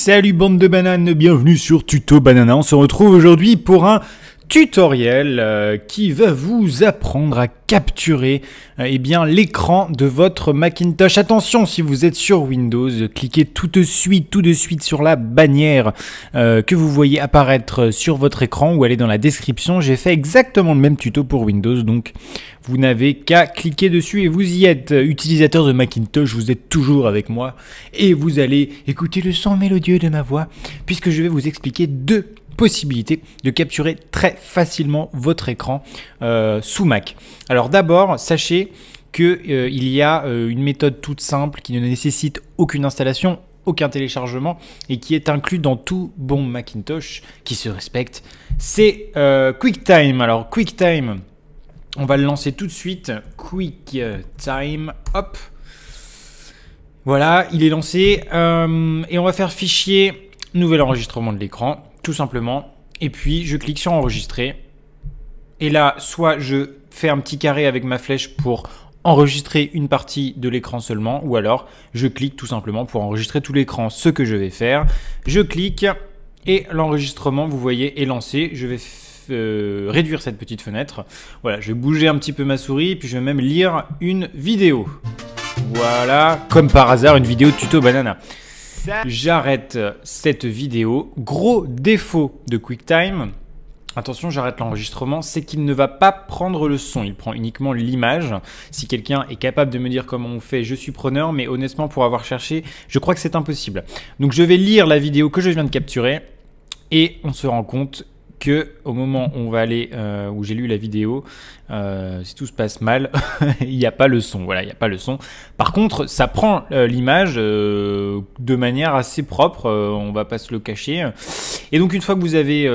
Salut bande de bananes, bienvenue sur Tuto Banana. On se retrouve aujourd'hui pour un tutoriel qui va vous apprendre à capturer l'écran de votre Macintosh. Attention, si vous êtes sur Windows, cliquez tout de suite sur la bannière que vous voyez apparaître sur votre écran ou allez dans la description. J'ai fait exactement le même tuto pour Windows, donc vous n'avez qu'à cliquer dessus et vous y êtes. Utilisateur de Macintosh, vous êtes toujours avec moi et vous allez écouter le son mélodieux de ma voix puisque je vais vous expliquer deux possibilité de capturer très facilement votre écran sous Mac. Alors d'abord, sachez qu'il y a une méthode toute simple qui ne nécessite aucune installation, aucun téléchargement et qui est inclus dans tout bon Macintosh qui se respecte. C'est QuickTime. Alors QuickTime, on va le lancer tout de suite. QuickTime, hop. Voilà, il est lancé et on va faire fichier, nouvel enregistrement de l'écran. Tout simplement, et puis je clique sur enregistrer et là soit je fais un petit carré avec ma flèche pour enregistrer une partie de l'écran seulement, ou alors je clique tout simplement pour enregistrer tout l'écran. Ce que je vais faire, je clique et l'enregistrement, vous voyez, est lancé. Je vais réduire cette petite fenêtre, voilà, je vais bouger un petit peu ma souris et puis je vais même lire une vidéo, voilà, comme par hasard une vidéo de tuto banana. J'arrête cette vidéo. Gros défaut de QuickTime, attention, j'arrête l'enregistrement, c'est qu'il ne va pas prendre le son, il prend uniquement l'image. Si quelqu'un est capable de me dire comment on fait, je suis preneur, mais honnêtement, pour avoir cherché, je crois que c'est impossible. Donc je vais lire la vidéo que je viens de capturer et on se rend compte que au moment où on va aller, où j'ai lu la vidéo, si tout se passe mal, il n'y a pas le son. Voilà, il n'y a pas le son. Par contre, ça prend l'image de manière assez propre. On va pas se le cacher. Et donc, une fois que vous avez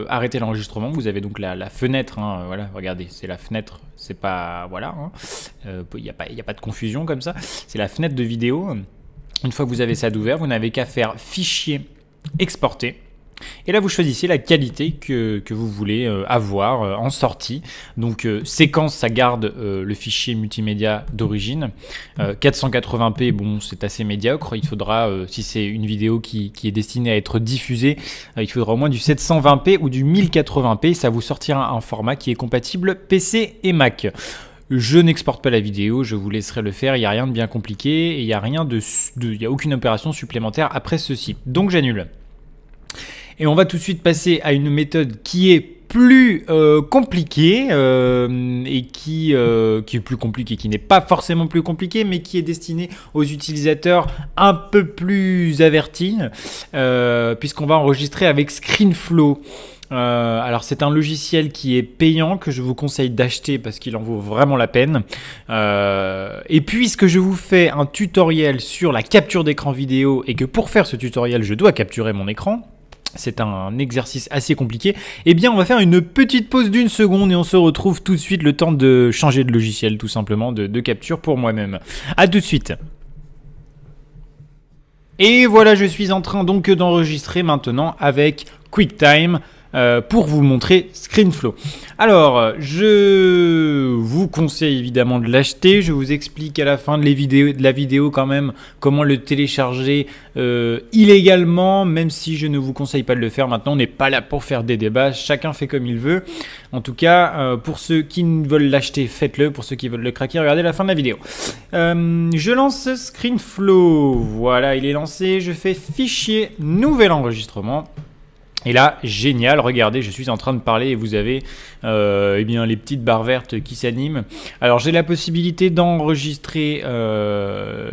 arrêté l'enregistrement, vous avez donc la fenêtre. Hein, voilà, regardez, c'est la fenêtre. C'est pas voilà. Il n'y a pas de confusion comme ça. C'est la fenêtre de vidéo. Une fois que vous avez ça d'ouvert, vous n'avez qu'à faire fichier, exporter. Et là, vous choisissez la qualité que vous voulez avoir en sortie. Donc, séquence, ça garde le fichier multimédia d'origine. 480p, bon, c'est assez médiocre. Il faudra, si c'est une vidéo qui est destinée à être diffusée, il faudra au moins du 720p ou du 1080p. Ça vous sortira un format qui est compatible PC et Mac. Je n'exporte pas la vidéo, je vous laisserai le faire. Il n'y a rien de bien compliqué et il n'y a aucune opération supplémentaire après ceci. Donc, j'annule. Et on va tout de suite passer à une méthode qui est plus compliquée et qui est plus compliquée, qui n'est pas forcément plus compliquée, mais qui est destinée aux utilisateurs un peu plus avertis, puisqu'on va enregistrer avec ScreenFlow. Alors c'est un logiciel qui est payant, que je vous conseille d'acheter parce qu'il en vaut vraiment la peine. Et puisque je vous fais un tutoriel sur la capture d'écran vidéo et que pour faire ce tutoriel, je dois capturer mon écran, c'est un exercice assez compliqué, eh bien on va faire une petite pause d'une seconde et on se retrouve tout de suite, le temps de changer de logiciel tout simplement, de capture pour moi-même. A tout de suite. Et voilà, je suis en train donc d'enregistrer maintenant avec QuickTime pour vous montrer ScreenFlow. Alors, je vous conseille évidemment de l'acheter. Je vous explique à la fin de la vidéo quand même comment le télécharger illégalement, même si je ne vous conseille pas de le faire. Maintenant, on n'est pas là pour faire des débats. Chacun fait comme il veut. En tout cas, pour ceux qui veulent l'acheter, faites-le. Pour ceux qui veulent le craquer, regardez la fin de la vidéo. Je lance ScreenFlow. Voilà, il est lancé. Je fais fichier, nouvel enregistrement. Et là, génial, regardez, je suis en train de parler et vous avez les petites barres vertes qui s'animent. Alors, j'ai la possibilité d'enregistrer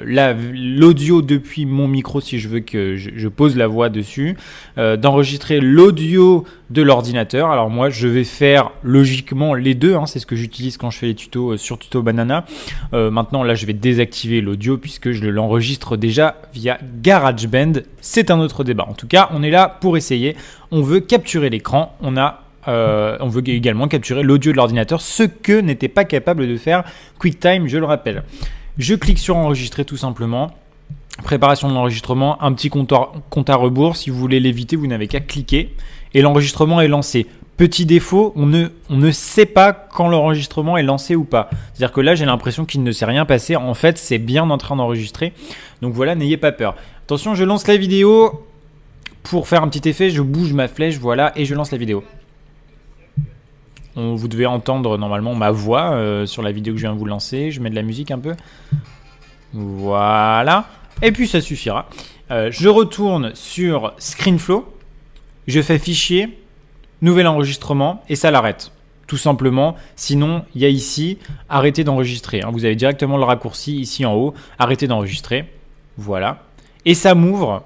l'audio depuis mon micro si je veux que je pose la voix dessus, d'enregistrer l'audio de l'ordinateur. Alors moi, je vais faire logiquement les deux, hein, c'est ce que j'utilise quand je fais les tutos sur Tuto Banana. Maintenant, là, je vais désactiver l'audio puisque je l'enregistre déjà via GarageBand. C'est un autre débat. En tout cas, on est là pour essayer. On veut capturer l'écran, on veut également capturer l'audio de l'ordinateur, ce que n'était pas capable de faire QuickTime, je le rappelle. Je clique sur enregistrer tout simplement. Préparation de l'enregistrement, un petit compte à rebours. Si vous voulez l'éviter, vous n'avez qu'à cliquer et l'enregistrement est lancé. Petit défaut, on ne sait pas quand l'enregistrement est lancé ou pas. C'est-à-dire que là, j'ai l'impression qu'il ne s'est rien passé. En fait, c'est bien en train d'enregistrer. Donc voilà, n'ayez pas peur. Attention, je lance la vidéo. pour faire un petit effet, je bouge ma flèche, voilà, et je lance la vidéo. Vous devez entendre normalement ma voix sur la vidéo que je viens de vous lancer. Je mets de la musique un peu. Voilà. Et puis ça suffira. Je retourne sur ScreenFlow. Je fais fichier, nouvel enregistrement et ça l'arrête. Tout simplement. Sinon, il y a ici arrêter d'enregistrer. Vous avez directement le raccourci ici en haut. Arrêter d'enregistrer. Voilà. Et ça m'ouvre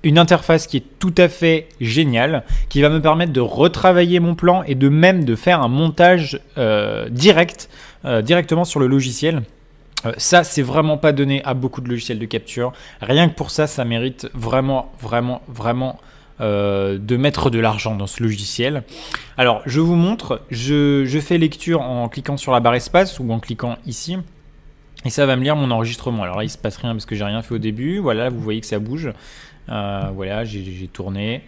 une interface qui est tout à fait géniale, qui va me permettre de retravailler mon plan et de même de faire un montage directement sur le logiciel. Ça, c'est vraiment pas donné à beaucoup de logiciels de capture. Rien que pour ça, ça mérite vraiment de mettre de l'argent dans ce logiciel. Alors, je vous montre. Je fais lecture en cliquant sur la barre espace ou en cliquant ici. Et ça va me lire mon enregistrement. Alors là, il se passe rien parce que j'ai rien fait au début. Voilà, vous voyez que ça bouge. Voilà, j'ai tourné.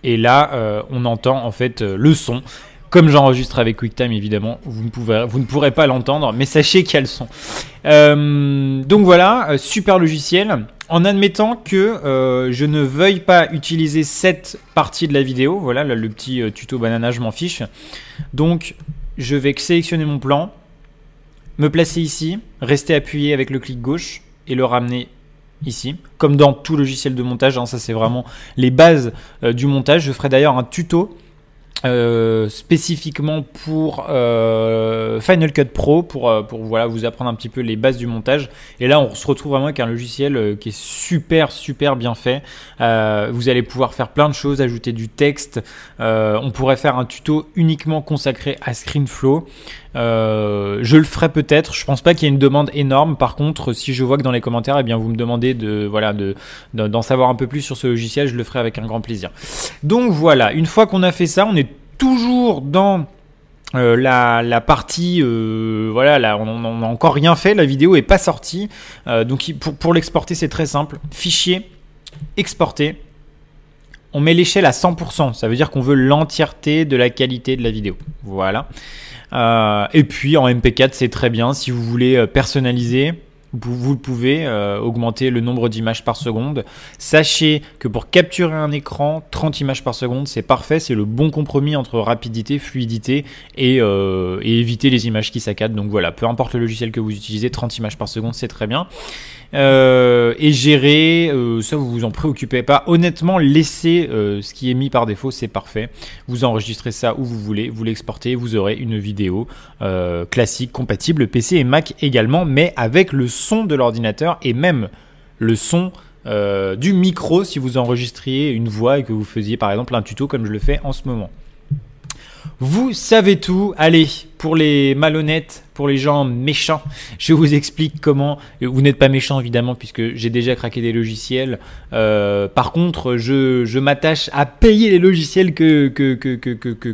Et là, on entend en fait le son. Comme j'enregistre avec QuickTime, évidemment, vous ne pourrez pas l'entendre, mais sachez qu'il y a le son. Donc voilà, super logiciel. En admettant que je ne veuille pas utiliser cette partie de la vidéo, voilà, là, le petit tuto banana, je m'en fiche. Donc, je vais sélectionner mon plan, me placer ici, rester appuyé avec le clic gauche et le ramener ici, comme dans tout logiciel de montage, ça c'est vraiment les bases du montage. Je ferai d'ailleurs un tuto spécifiquement pour Final Cut Pro pour voilà, vous apprendre un petit peu les bases du montage. Et là on se retrouve vraiment avec un logiciel qui est super bien fait. Vous allez pouvoir faire plein de choses, ajouter du texte. On pourrait faire un tuto uniquement consacré à ScreenFlow. Je le ferai peut-être. Je pense pas qu'il y ait une demande énorme. Par contre, si je vois que dans les commentaires, eh bien, vous me demandez d'en savoir un peu plus sur ce logiciel, je le ferai avec un grand plaisir. Donc voilà, une fois qu'on a fait ça, on est toujours dans la partie, voilà, là, on n'a encore rien fait. La vidéo est pas sortie. Donc pour l'exporter, c'est très simple. Fichier, exporter. On met l'échelle à 100%. Ça veut dire qu'on veut l'entièreté de la qualité de la vidéo. Voilà. Et puis en MP4 c'est très bien. Si vous voulez personnaliser, vous pouvez augmenter le nombre d'images par seconde. Sachez que pour capturer un écran, 30 images par seconde c'est parfait. C'est le bon compromis entre rapidité, fluidité et éviter les images qui saccadent. Donc voilà, peu importe le logiciel que vous utilisez, 30 images par seconde c'est très bien. Et gérer, ça vous vous en préoccupez pas. Honnêtement, laissez ce qui est mis par défaut, c'est parfait. Vous enregistrez ça où vous voulez, vous l'exportez, vous aurez une vidéo classique, compatible PC et Mac également, mais avec le son de l'ordinateur et même le son du micro si vous enregistriez une voix et que vous faisiez par exemple un tuto comme je le fais en ce moment. Vous savez tout. Allez, pour les malhonnêtes, pour les gens méchants, je vous explique comment. Vous n'êtes pas méchant évidemment puisque j'ai déjà craqué des logiciels. Par contre, je m'attache à payer les logiciels que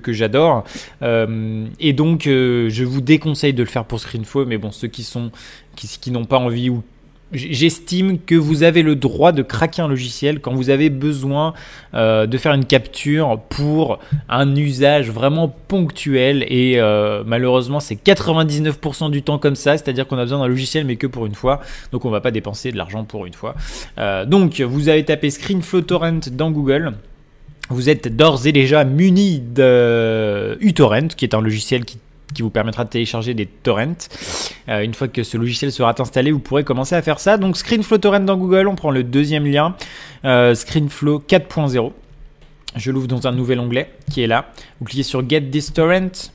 j'adore. Et donc, je vous déconseille de le faire pour ScreenFlow. Mais bon, ceux qui n'ont pas envie ou j'estime que vous avez le droit de craquer un logiciel quand vous avez besoin de faire une capture pour un usage vraiment ponctuel et malheureusement c'est 99% du temps comme ça, c'est-à-dire qu'on a besoin d'un logiciel mais que pour une fois, donc on va pas dépenser de l'argent pour une fois. Donc vous avez tapé ScreenFlow Torrent dans Google. Vous êtes d'ores et déjà muni de uTorrent qui est un logiciel qui vous permettra de télécharger des torrents. Une fois que ce logiciel sera installé, vous pourrez commencer à faire ça. Donc ScreenFlow Torrent dans Google, on prend le deuxième lien, ScreenFlow 4.0. Je l'ouvre dans un nouvel onglet qui est là. Vous cliquez sur Get this torrent.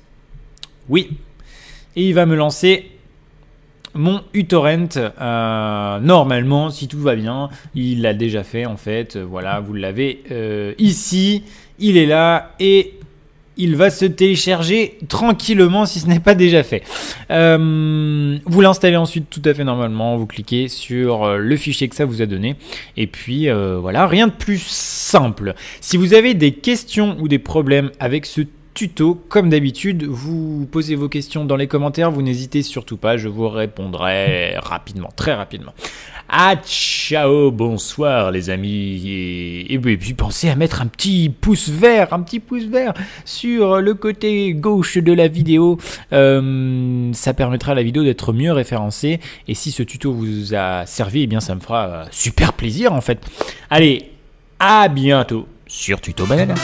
Oui. Et il va me lancer mon uTorrent. Normalement, si tout va bien, il l'a déjà fait en fait. Voilà, vous l'avez ici. Il est là et il va se télécharger tranquillement si ce n'est pas déjà fait. Vous l'installez ensuite tout à fait normalement. Vous cliquez sur le fichier que ça vous a donné. Et puis voilà, rien de plus simple. Si vous avez des questions ou des problèmes avec ce tuto, comme d'habitude, vous posez vos questions dans les commentaires. Vous n'hésitez surtout pas, je vous répondrai rapidement, très rapidement. Ah ciao, bonsoir les amis et puis pensez à mettre un petit pouce vert sur le côté gauche de la vidéo, ça permettra à la vidéo d'être mieux référencée et si ce tuto vous a servi, eh bien ça me fera super plaisir en fait. Allez, à bientôt sur Tuto Banana.